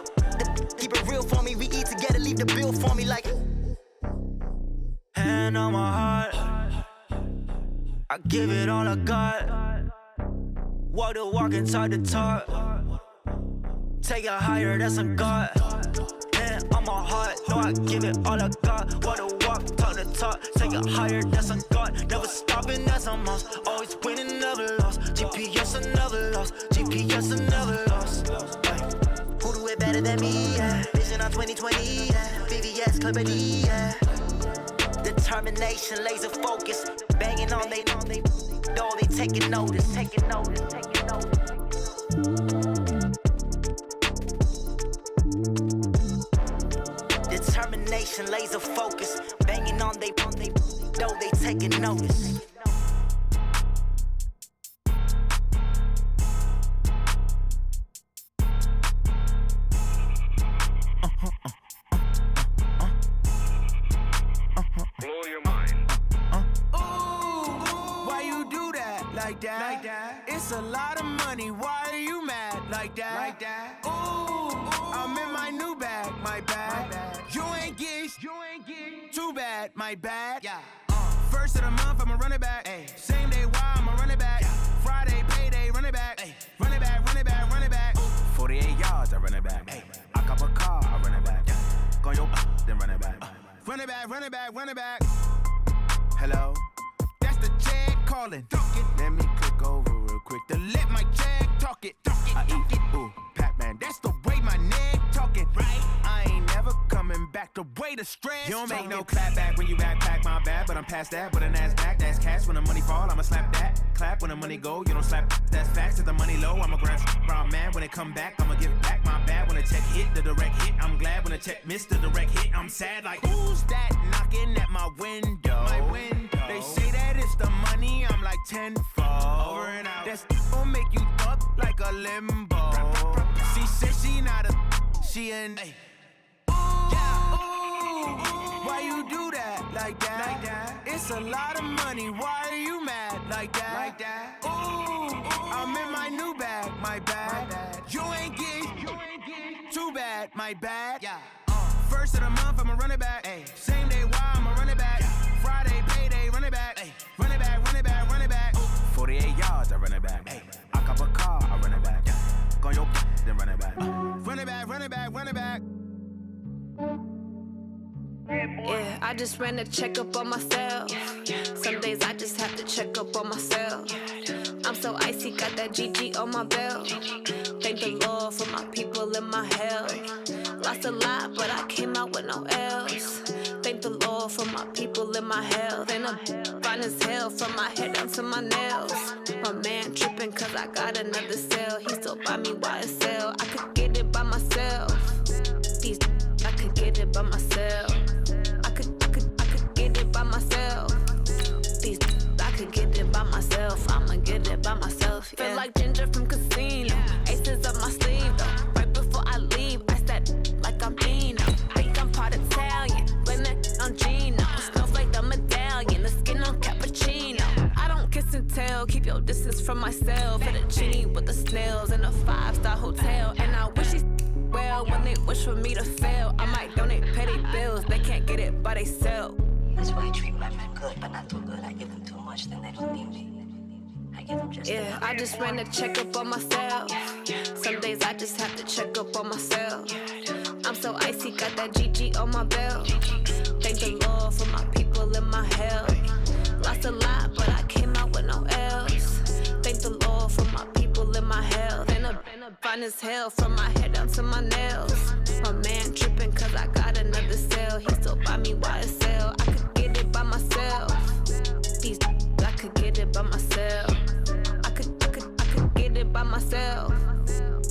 Keep it real for me. We eat together, leave the bill for me like. Hand on my heart, I give it all I got. Walk the walk inside the talk. Take it higher, that's a God. Hand hand on my heart. No, I give it all I got. Wanna walk, talk the talk, take it higher, that's a god. Never stopping, that's a must. Always winning, never lost. GPS, I never lost. GPS, I never lost. Who do it better than me? Yeah. Vision on 2020. Yeah. VVS, Clarity. Yeah. Determination, laser focus. Banging on they know they taking notice. Taking notice. Taking notice. Determination, laser focus. Banging on they know they taking notice. Blow your mind. Why you do that like that? It's a lot of money. Why are you mad like that? Ooh, I'm in my new bag, my bad. You ain't get too bad, my bad. Yeah. First of the month, I'ma run it back. Ay. Same day, why I'ma run it back. Friday, payday, run it back. Ay. Run it back, run it back, run it back. 48 yards, I run it back. Ay. I cop a car, I run it back. Go your then run it back. Run it back, run it back, run it back. Hello, that's the jag calling. Let me click over real quick to let my jag talk it. I eat it, ooh, Pac-Man. That's the way my neck talking. Right, I ain't never coming back. The way the stress. You don't make no clap back when you backpack, my bad. But I'm past that. But a NASDAQ, that's cash. When the money fall, I'ma slap that. Clap when the money go, you don't slap. That's facts. If the money low, I'ma grab brown man. When it come back, I'ma give back my bad. When the check hit, the direct hit. I'm glad when the check missed the direct hit. I'm sad like who's that knocking at my window? My window. They say that it's the money. I'm like tenfold. Over and out. That's gon' make you up like a limbo. She said she not a. She an. Hey. Why you do that like that? It's a lot of money. Why are you mad like that? Ooh, I'm in my new bag, my bad. You ain't get too bad, my bad. Yeah. First of the month, I'ma run it back. Ay. Same day, why I'ma run it back. Friday, payday, run it back. Ay. Run it back, run it back, run it back. 48 yards, I run it back. Ay. I cop a car, I run it back. Go your then run it back. Run it back, run it back, run it back. Yeah, I just ran a checkup on myself. Some days I just have to check up on myself. I'm so icy, got that GG on my belt. Thank the Lord for my people in my health. Lost a lot, but I came out with no L's. Thank the Lord for my people in my health. And I'm fine as hell from my head down to my nails. My man tripping cause I got another cell. He still buy me YSL. I could get it by myself. These I could get it by myself. I could get it by myself. These I could get it by myself. I'ma get it by myself. Yeah. Feel like Ginger from Casino. Aces up my sleeve though. Right before I leave, I said like I'm Dino. Think I'm part Italian. Blame it on Gino. Snowflake the medallion. The skin on cappuccino. I don't kiss and tell. Keep your distance from myself. At a genie with the snails in a 5-star hotel. And I wish he's well when they wish for me to fail. I might donate petty bills. They can't get it by they sell. That's why I treat my men good, but not too good. I give them too much, then they don't need me. I give them just yeah, I just ran a checkup on myself. Some days I just have to check up on myself. I'm so icy, got that GG on my belt. Thank the Lord for my people in my health. Lost a lot, but I came out with no L's. Thank the Lord for my people in my health. And I'm fine as hell from my head down to my nails. My man tripping cause I got another cell. He still buy me YSL. I could get it by myself. These I could get it by myself. I could get it by myself.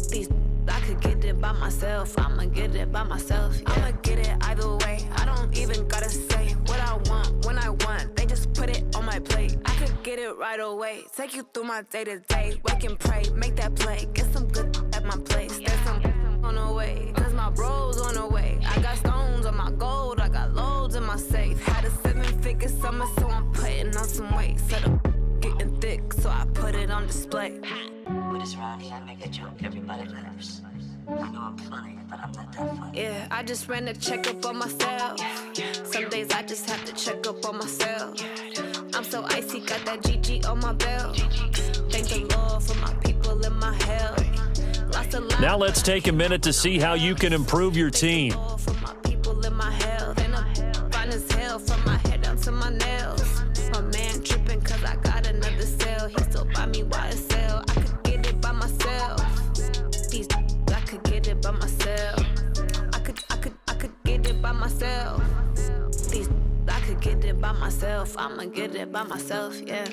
These I could get it by myself. I'ma get it by myself. Yeah. I'ma get it either way. I don't even gotta say what I want when I want. They just put it on my plate. I could get it right away. Take you through my day to day. Wake and pray, make that play. Get some good at my place. There's some on the way. Cause my bros on the way. I got stones on my gold. I got loads in my safe. Had a 7-figure summer, so I'm putting on some weight. Set up getting thick, so I put it on display. With this round here, I make a joke everybody laughs. I know I'm funny, but I'm not that funny. Yeah, I just ran a checkup on myself. Some days I just have to check up on myself. I'm so icy, got that GG on my belt. Thank the Lord for my people in my health. Lost a lot. Now let's take a minute to see how you can improve your team. to my nails. My man tripping cause I got another sale. He still buy me YSL. I could get it by myself. These I could get it by myself. I could get it by myself. These I could get it by myself. I'ma get it by myself, yeah.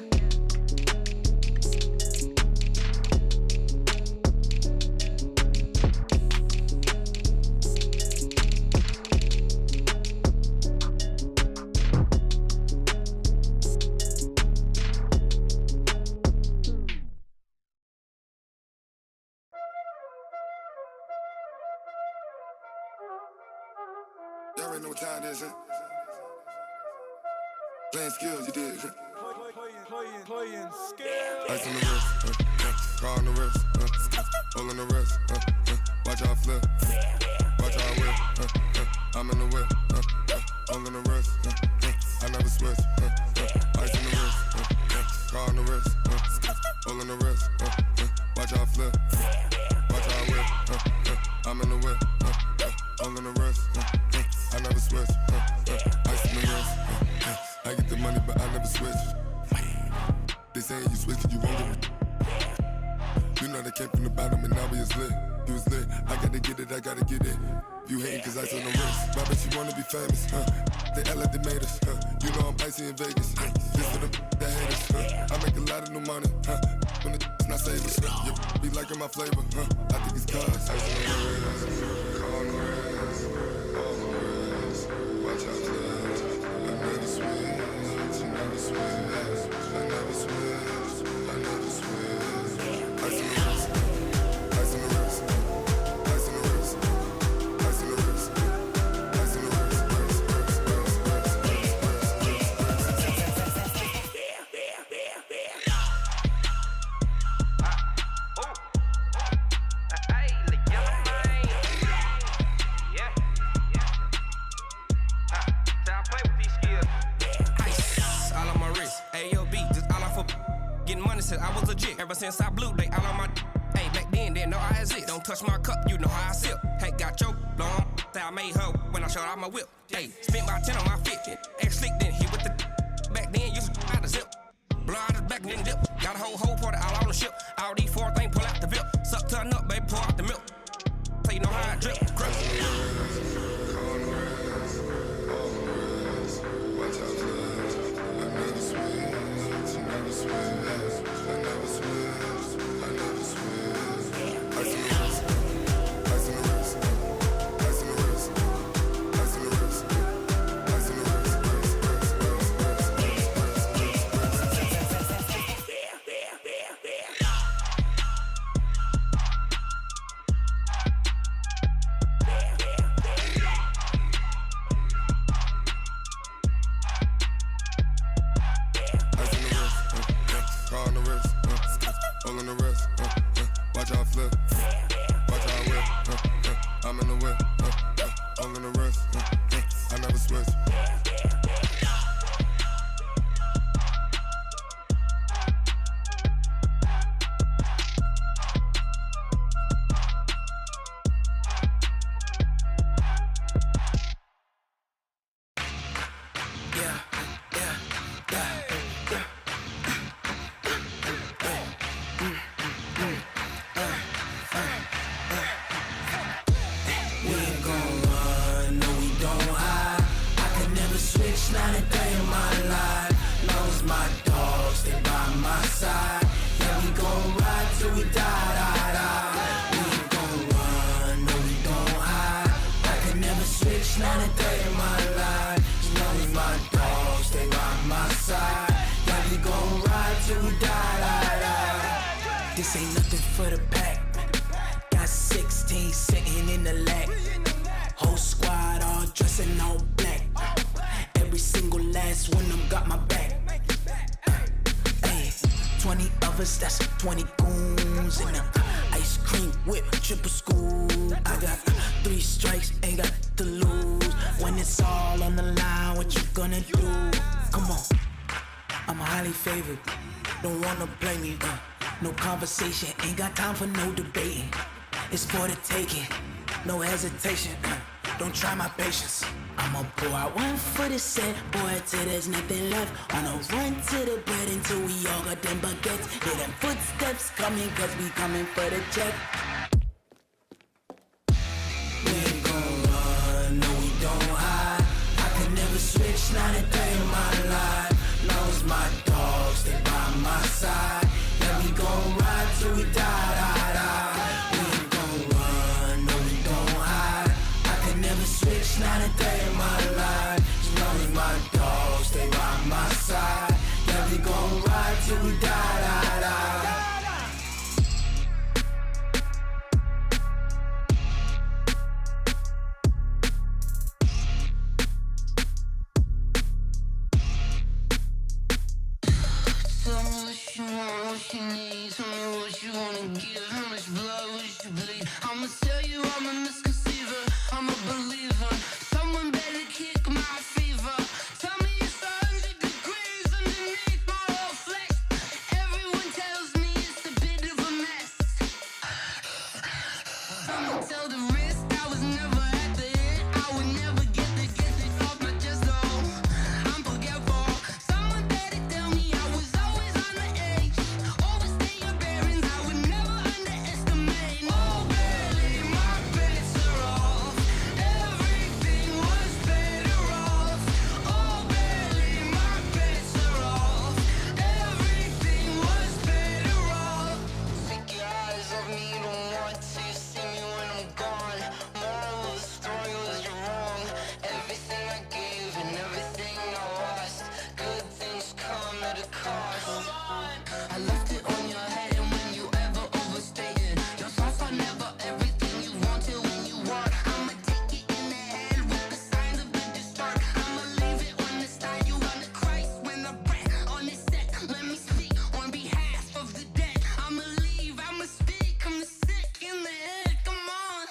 Y'all already know what time it is, huh? Playing skills, you did. Playing skills. Ice on the wrist, car on the wrist, hole in the wrist, watch how I flip, watch how I whip, I'm in the whip, hole in the wrist, I never switch, ice on the wrist, car on the wrist, hole in the wrist, watch how I flip, watch how I whip, I'm in the whip, hole in the wrist, I never switch, ice on the wrist, I get the money but I never switch. They saying you switch, you won't get it. You know they came from the bottom and now we is lit. You was lit, I gotta get it, I gotta get it. You hating cause ice on the wrist. My bitch, you wanna be famous, They act like they made us, You know I'm icy in Vegas, This for the that haters, I make a lot of new money, When the not savers, You be liking my flavor, I think it's cause ice on the wrist, car on the wrist, all the wrist. Watch out, flex, I never switch, you never switch. I never switch, I never switch. Ice in the wrist, ice in the wrist, ice in the wrist, ice in the wrist, ice in the wrist, I was legit ever since I blew they all on my hey back then didn't know I exist. Don't touch my cup, you know how I sip. Hey, got your long that I made her when I showed out my whip. Hey, spent about 10 on my fit. Ex slick then hit with the back then used to out the zip. Blow out his back and then dip. Got a whole party all on the ship. All these four things pull out the VIP. Suck turn up, baby, pour out the milk. So you know how I drip. watch out, flex. I never switch, you never switch. I never switch, I never switch. Ice in the wrist, ice in the wrist, ice in the wrist, ice in the wrist, ice in the wrist, car on the wrist, hole in the wrist, watch how I flip, watch how I whip, I'm in the whip, hole in the wrist, I never switch. This ain't nothing for the pack. Got 16 sitting in the lag. Whole squad all dressing all black. Every single last one of them got my back. Hey, 20 of us, that's 20 goons in them. Ice cream whip, triple school. I got 3 strikes, ain't got to lose. When it's all on the line, what you gonna do? Come on, I'm highly favored. Don't wanna play me, no conversation, ain't got time for no debating. It's for the taking, no hesitation. Don't try my patience. I'ma pour out one for the set, boy, till there's nothing left. On a run to the bread until we all got them baguettes. Hear them footsteps coming, cause we coming for the check. We ain't gon' run, no we don't hide. I could never switch, not a day in my life. Long as my dogs, they by my side. Yeah, we gon' ride till we die, die, die. We ain't gon' run, no we don't hide. I could never switch, not a day in my life. As long as my dogs, they by my side. Yeah, we gon' ride till we die, die, die. Tell me what you want, what you need. Tell me what you wanna give. How much blood would you bleed? I'ma tell you I'm a misconceiver. I'm a believer. Someone better kick my fever. Tell me it's 100 degrees underneath my whole flesh. Everyone tells me it's a bit of a mess. I'ma tell the risk I was never at the end. I would never get it off my chest though. I'm forgetful. Someone better tell me I was always on the edge. Overstay your bearings, I would never underestimate. Oh, barely my bets are off. Everything was better off. Oh, barely my bets are off. Everything was better off. Take your eyes off me, don't want to see me when I'm gone. Moral of the story was you're wrong. Everything I gave and everything I lost. Good things come at a cost. I left it on your head, and when you ever overstay it, your thoughts are never everything you wanted when you want. I'ma take it in the head with the signs of the distort. I'ma leave it on the side. You run the Christ when the breath on this set. Let me speak on behalf of the dead. I'ma leave, I'ma speak. I'm sick in the head. Come on,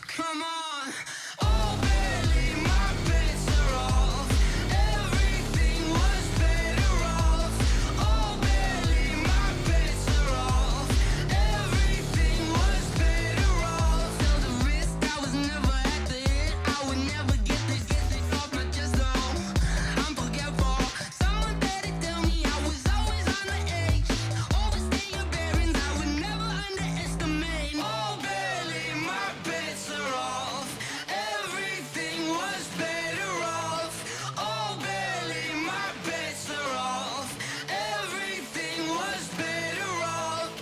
come on. Oh, barely my bets are off. Everything was better off. Oh, barely my bets are off. Everything was better off. Tell the risk I was never at the end. I would never get it off my chest though. I'm forgetful. Someone better tell me I was always on the edge. Overstay your bearings, I would never underestimate. Oh, barely my bets are off. Everything was better off. Oh, barely my bets are off. Everything was better off.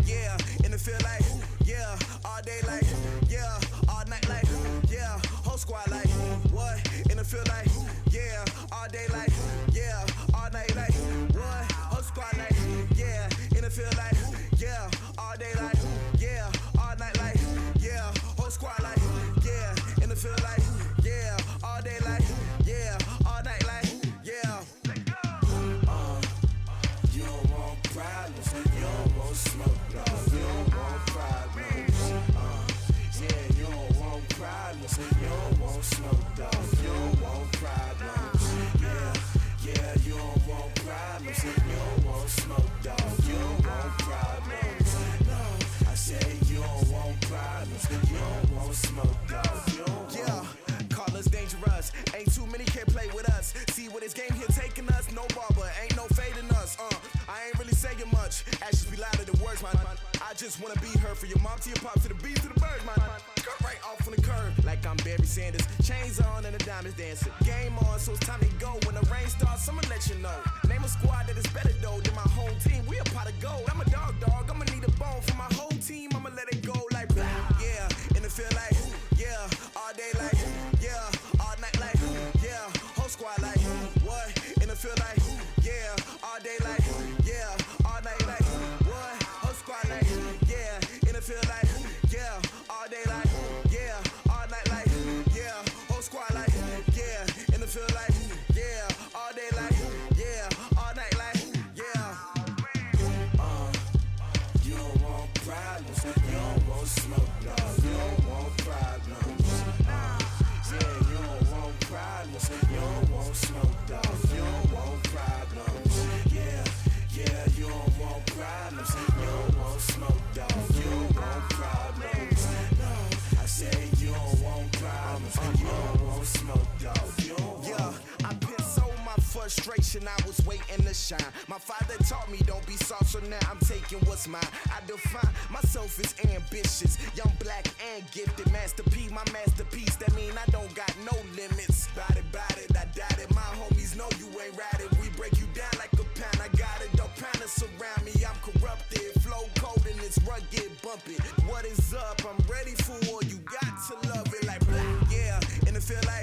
Yeah, and it feel like, yeah, all day like, yeah, all night like, yeah, whole squad like, what? And it feel like, yeah, all day like, yeah, all night like, what? Whole squad like, yeah, and it feel like, yeah, all day like, yeah, all night like, yeah, whole squad like, yeah, and it feel like, yeah, all day like, yeah, all night like, yeah. You don't want problems, you don't want smoke, no. You don't want problems, yeah, you don't want problems, you don't want smoke, dog. You don't want problems, yeah, you don't want problems, you don't want smoke, dog. You don't want problems, no. I say you don't want problems, you don't want smoke, dog. You don't Yeah, call us dangerous. Ain't too many can play with us. See what this game here taking us. No barber, ain't no fading us. I ain't really saying much. Actions be louder than words, man. I just wanna be heard. For your mom to your pop to the beat to the bird, man. Cut right off on the curb like I'm Barry Sanders. Chains on and the diamonds dancing. Game on, so it's time to go. When the rain starts, I'ma let you know. Name a squad that is better though than my home team. We a pot of gold. I'm a dog. I'ma need a bone for my whole team. I'ma let it go like yeah, and it feel like yeah, all day like yeah, all night like yeah, whole squad like what? And it feel like yeah, all day like yeah, all night like what? Whole squad like yeah, and it feel like yeah, all day like yeah, all night like yeah, whole squad like yeah, and it feel like yeah, all day like yeah, all night like yeah. You don't want problems, you don't want smoke, no. You don't want problems. frustration, I was waiting to shine. My father taught me don't be soft, so now I'm taking what's mine. I define myself as ambitious, young, black, and gifted. Master P, my masterpiece. That mean I don't got no